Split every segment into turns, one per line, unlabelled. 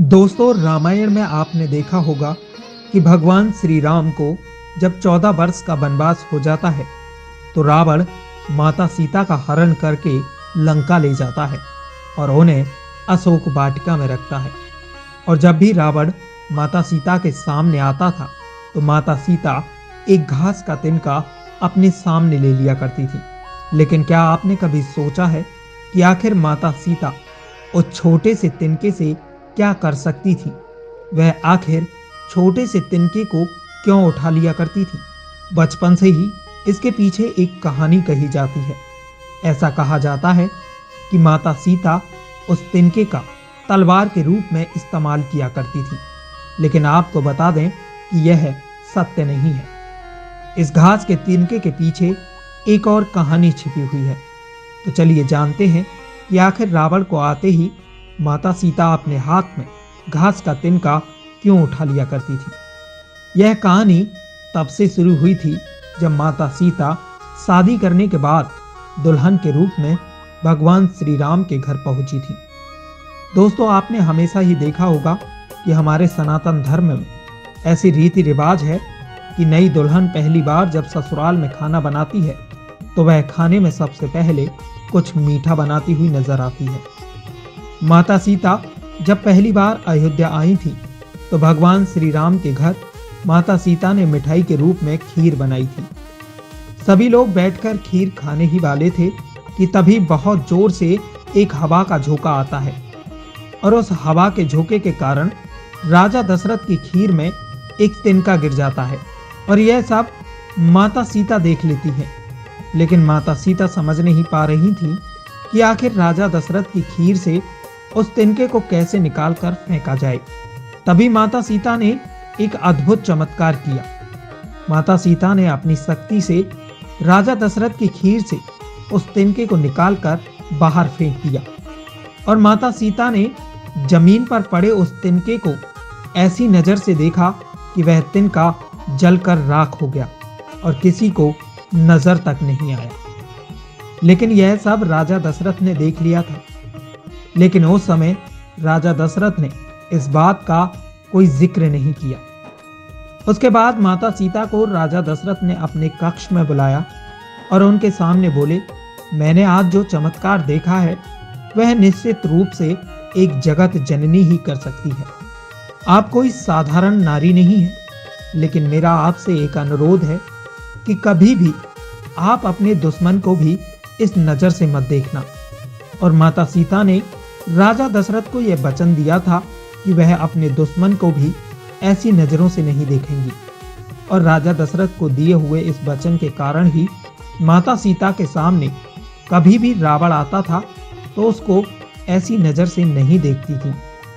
दोस्तों, रामायण में आपने देखा होगा कि भगवान श्री राम को जब 14 वर्ष का वनवास हो जाता है तो रावण माता सीता का हरण करके लंका ले जाता है और उन्हें अशोक वाटिका में रखता है। और जब भी रावण माता सीता के सामने आता था तो माता सीता एक घास का तिनका अपने सामने ले लिया करती थी। लेकिन क्या आपने कभी सोचा है कि आखिर माता सीता उस छोटे से तिनके से क्या कर सकती थी? वह आखिर छोटे से तिनके को क्यों उठा लिया करती थी? बचपन से ही इसके पीछे एक कहानी कही जाती है। ऐसा कहा जाता है कि माता सीता उस तिनके का तलवार के रूप में इस्तेमाल किया करती थी। लेकिन आपको बता दें कि यह सत्य नहीं है। इस घास के तिनके के पीछे एक और कहानी छिपी हुई है। तो चलिए जानते हैं कि आखिर रावण को आते ही माता सीता अपने हाथ में घास का तिनका क्यों उठा लिया करती थी। यह कहानी तब से शुरू हुई थी जब माता सीता शादी करने के बाद दुल्हन के रूप में भगवान श्री राम के घर पहुंची थी। दोस्तों, आपने हमेशा ही देखा होगा कि हमारे सनातन धर्म में ऐसी रीति रिवाज है कि नई दुल्हन पहली बार जब ससुराल में खाना बनाती है तो वह खाने में सबसे पहले कुछ मीठा बनाती हुई नजर आती है। माता सीता जब पहली बार अयोध्या आई थी तो भगवान श्री राम के घर माता सीता ने मिठाई के रूप में खीर बनाई थी। सभी लोग बैठकर खीर खाने ही वाले थे कि तभी बहुत जोर से एक हवा का झोंका आता है और उस हवा के झोंके के कारण राजा दशरथ की खीर में एक तिनका गिर जाता है और यह सब माता सीता देख लेती है। लेकिन माता सीता समझ नहीं पा रही थी कि आखिर राजा दशरथ की खीर से उस तिनके को कैसे निकालकर फेंका जाए। तभी माता सीता ने एक अद्भुत चमत्कार किया। माता सीता ने अपनी शक्ति से राजा दशरथ की खीर से उस तिनके को निकालकर बाहर फेंक दिया और माता सीता ने जमीन पर पड़े उस तिनके को ऐसी नजर से देखा कि वह तिनका जलकर राख हो गया और किसी को नजर तक नहीं आया। लेकिन यह सब राजा दशरथ ने देख लिया था। लेकिन उस समय राजा दशरथ ने इस बात का कोई जिक्र नहीं किया। उसके बाद माता सीता को राजा दशरथ ने अपने कक्ष में बुलाया और उनके सामने बोले, मैंने आज जो चमत्कार देखा है वह निश्चित रूप से एक जगत जननी ही कर सकती है। आप कोई साधारण नारी नहीं है, लेकिन मेरा आपसे एक अनुरोध है कि कभी भी आप अपने दुश्मन को भी इस नजर से मत देखना। और माता सीता ने राजा दशरथ को यह वचन दिया था कि वह अपने दुश्मन को भी ऐसी नजरों से नहीं देखेंगी। और राजा दशरथ को दिए हुए इस वचन के कारण ही माता सीता के सामने कभी भी रावण आता था तो उसको ऐसी नजर से नहीं देखती थी,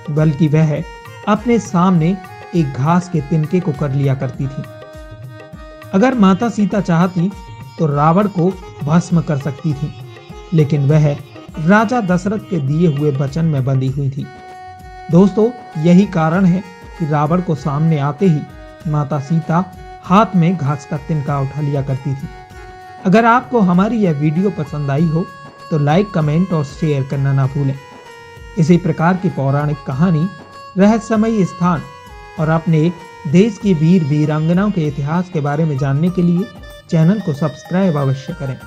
बल्कि वह अपने सामने एक घास के तिनके को कर लिया करती थी। अगर माता सीता चाहती तो रावण को भस्म कर सकती थी, लेकिन वह राजा दशरथ के दिए हुए वचन में बंधी हुई थी। दोस्तों, यही कारण है कि रावण को सामने आते ही माता सीता हाथ में घास का तिनका उठा लिया करती थी। अगर आपको हमारी यह वीडियो पसंद आई हो तो लाइक, कमेंट और शेयर करना ना भूलें। इसी प्रकार की पौराणिक कहानी, रहस्यमयी स्थान और अपने देश की वीर वीरांगनाओं के इतिहास के बारे में जानने के लिए चैनल को सब्सक्राइब अवश्य करें।